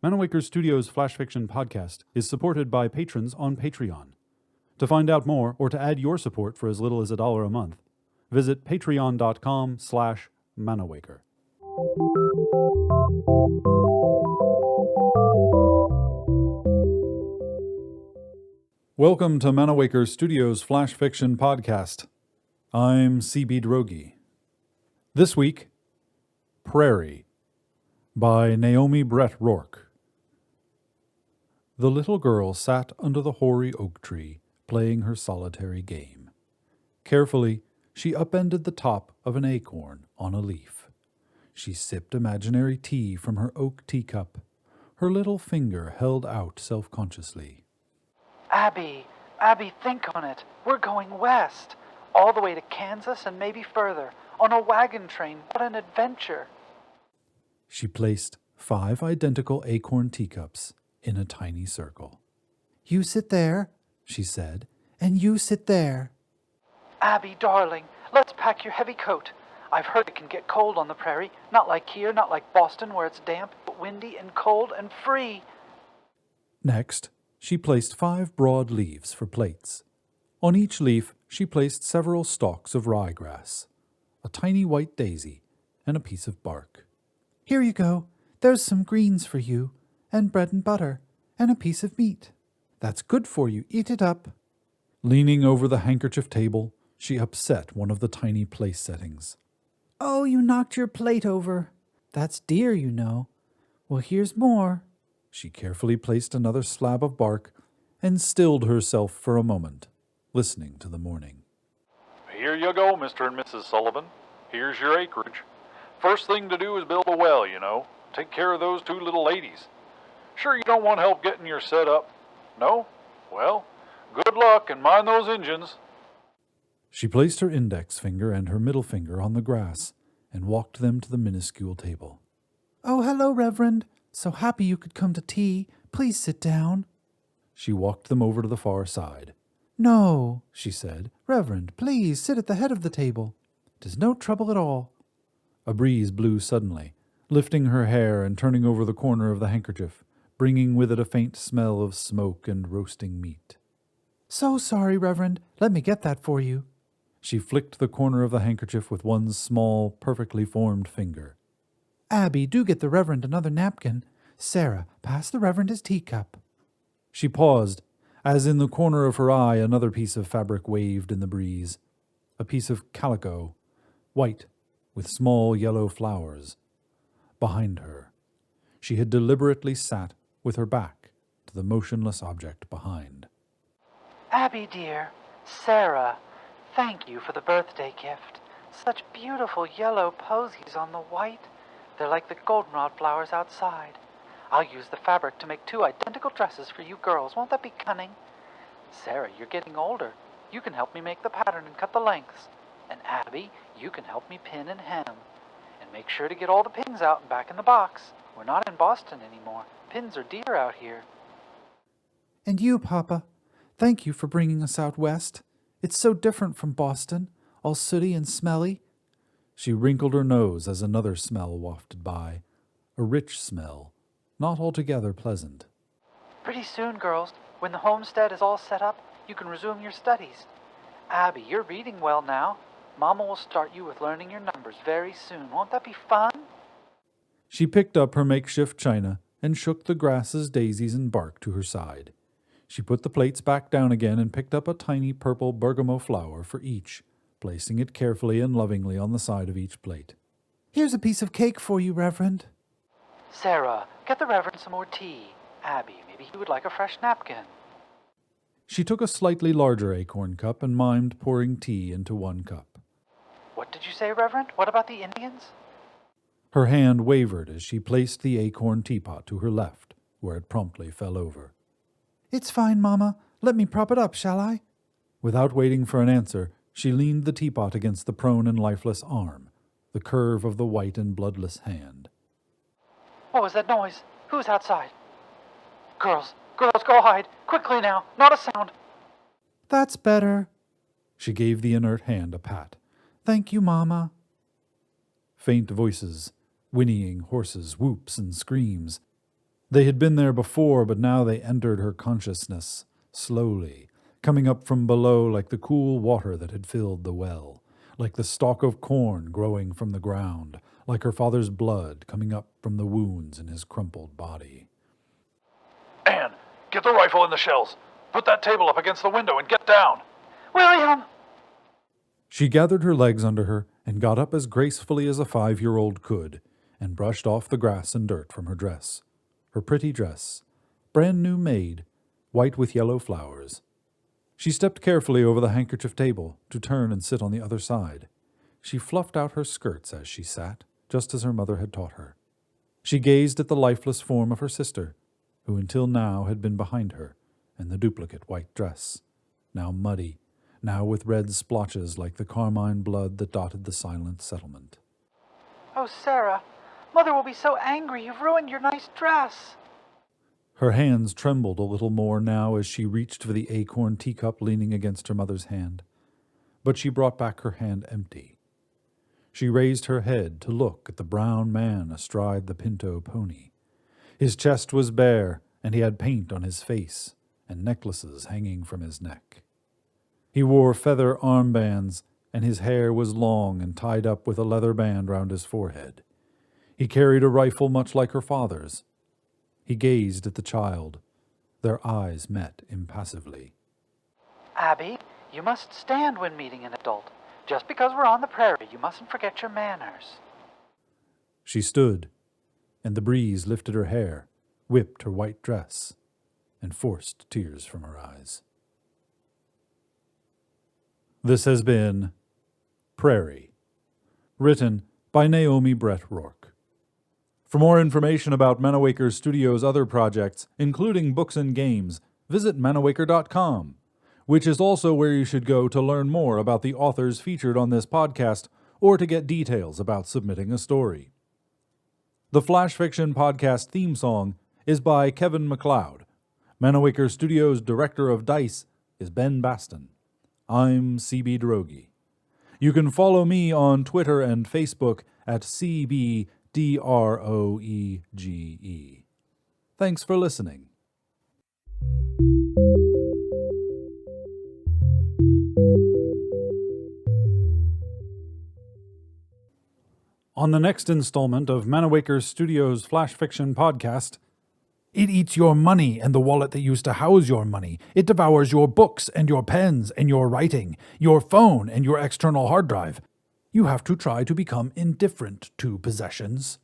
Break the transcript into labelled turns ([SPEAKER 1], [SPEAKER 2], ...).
[SPEAKER 1] Manawaker Studios Flash Fiction podcast is supported by patrons on Patreon. To find out more or to add your support for as little as $1 a month, visit patreon.com/Manawaker. Welcome to Manawaker Studios Flash Fiction podcast. I'm CB Drogi. This week, Prarie by Naomi Brett Rourke. The little girl sat under the hoary oak tree, playing her solitary game. Carefully, she upended the top of an acorn on a leaf. She sipped imaginary tea from her oak teacup, her little finger held out self-consciously.
[SPEAKER 2] Abby, think on it. We're going west, all the way to Kansas and maybe further, on a wagon train. What an adventure.
[SPEAKER 1] She placed 5 identical acorn teacups in a tiny circle.
[SPEAKER 3] "You sit there," she said, "and you sit there."
[SPEAKER 2] Abby, darling, let's pack your heavy coat. I've heard it can get cold on the prairie, not like here, not like Boston where it's damp, but windy and cold and free.
[SPEAKER 1] Next, she placed 5 broad leaves for plates. On each leaf, she placed several stalks of ryegrass, a tiny white daisy, and a piece of bark.
[SPEAKER 3] "Here you go. There's some greens for you, and bread and butter, and a piece of meat. That's good for you. Eat it up."
[SPEAKER 1] Leaning over the handkerchief table, she upset one of the tiny place settings.
[SPEAKER 3] "Oh, you knocked your plate over. That's dear, you know. Well, here's more."
[SPEAKER 1] She carefully placed another slab of bark and stilled herself for a moment, listening to the morning.
[SPEAKER 4] "Here you go, Mr. and Mrs. Sullivan. Here's your acreage. First thing to do is build a well, you know. Take care of those 2 little ladies. Sure you don't want help getting your set up? No? Well, good luck and mind those engines."
[SPEAKER 1] She placed her index finger and her middle finger on the grass and walked them to the minuscule table.
[SPEAKER 3] "Oh, hello, Reverend. So happy you could come to tea. Please sit down."
[SPEAKER 1] She walked them over to the far side.
[SPEAKER 3] "No," she said. "Reverend, please sit at the head of the table. 'Tis no trouble at all."
[SPEAKER 1] A breeze blew suddenly, lifting her hair and turning over the corner of the handkerchief, bringing with it a faint smell of smoke and roasting meat.
[SPEAKER 3] "So sorry, Reverend. Let me get that for you."
[SPEAKER 1] She flicked the corner of the handkerchief with one small, perfectly formed finger.
[SPEAKER 3] "Abby, do get the Reverend another napkin. Sarah, pass the Reverend his teacup."
[SPEAKER 1] She paused, as in the corner of her eye another piece of fabric waved in the breeze. A piece of calico, white, with small yellow flowers. Behind her, she had deliberately sat with her back to the motionless object behind.
[SPEAKER 2] Abby, dear, Sarah, thank you for the birthday gift. Such beautiful yellow posies on the white. They're like the goldenrod flowers outside. I'll use the fabric to make 2 identical dresses for you girls. Won't that be cunning? Sarah, you're getting older. You can help me make the pattern and cut the lengths. And Abby, you can help me pin and hem. And make sure to get all the pins out and back in the box. We're not in Boston anymore. Pins are dear out here.
[SPEAKER 3] "And you, Papa, thank you for bringing us out west. It's so different from Boston, all sooty and smelly."
[SPEAKER 1] She wrinkled her nose as another smell wafted by, a rich smell, not altogether pleasant.
[SPEAKER 2] Pretty soon, girls, when the homestead is all set up, you can resume your studies. Abby, you're reading well now. Mama will start you with learning your numbers very soon. Won't that be fun?
[SPEAKER 1] She picked up her makeshift china and shook the grasses, daisies, and bark to her side. She put the plates back down again and picked up a tiny purple bergamot flower for each, placing it carefully and lovingly on the side of each plate.
[SPEAKER 3] "Here's a piece of cake for you, Reverend."
[SPEAKER 2] Sarah, get the Reverend some more tea. Abby, maybe he would like a fresh napkin.
[SPEAKER 1] She took a slightly larger acorn cup and mimed pouring tea into 1 cup.
[SPEAKER 2] What did you say, Reverend? What about the Indians?
[SPEAKER 1] Her hand wavered as she placed the acorn teapot to her left, where it promptly fell over.
[SPEAKER 3] "It's fine, Mama. Let me prop it up, shall I?"
[SPEAKER 1] Without waiting for an answer, she leaned the teapot against the prone and lifeless arm, the curve of the white and bloodless hand.
[SPEAKER 2] What was that noise? Who's outside? Girls, go hide. Quickly now. Not a sound.
[SPEAKER 3] "That's better."
[SPEAKER 1] She gave the inert hand a pat.
[SPEAKER 3] "Thank you, Mama."
[SPEAKER 1] Faint voices, whinnying horses, whoops and screams. They had been there before, but now they entered her consciousness, slowly, coming up from below like the cool water that had filled the well, like the stalk of corn growing from the ground, like her father's blood coming up from the wounds in his crumpled body.
[SPEAKER 4] Anne, get the rifle in the shells. Put that table up against the window and get down.
[SPEAKER 2] William!
[SPEAKER 1] She gathered her legs under her and got up as gracefully as a 5-year-old could, and brushed off the grass and dirt from her dress. Her pretty dress, brand new made, white with yellow flowers. She stepped carefully over the handkerchief table to turn and sit on the other side. She fluffed out her skirts as she sat, just as her mother had taught her. She gazed at the lifeless form of her sister, who until now had been behind her, and the duplicate white dress, now muddy, now with red splotches like the carmine blood that dotted the silent settlement.
[SPEAKER 2] Oh, Sarah, Mother will be so angry. You've ruined your nice dress.
[SPEAKER 1] Her hands trembled a little more now as she reached for the acorn teacup leaning against her mother's hand. But she brought back her hand empty. She raised her head to look at the brown man astride the pinto pony. His chest was bare, and he had paint on his face and necklaces hanging from his neck. He wore feather armbands, and his hair was long and tied up with a leather band round his forehead. He carried a rifle much like her father's. He gazed at the child. Their eyes met impassively.
[SPEAKER 2] Abby, you must stand when meeting an adult. Just because we're on the prairie, you mustn't forget your manners.
[SPEAKER 1] She stood, and the breeze lifted her hair, whipped her white dress, and forced tears from her eyes. This has been Prarie, written by Naomi Rourke. For more information about Manawaker Studios' other projects, including books and games, visit manawaker.com, which is also where you should go to learn more about the authors featured on this podcast or to get details about submitting a story. The Flash Fiction Podcast theme song is by Kevin MacLeod. Manawaker Studios' director of DICE is Ben Baston. I'm CB Droege. You can follow me on Twitter and Facebook at CBDROEGE. Thanks for listening. On the next installment of Manawaker Studios' Flash Fiction Podcast, it eats your money and the wallet that used to house your money. It devours your books and your pens and your writing, your phone and your external hard drive. You have to try to become indifferent to possessions.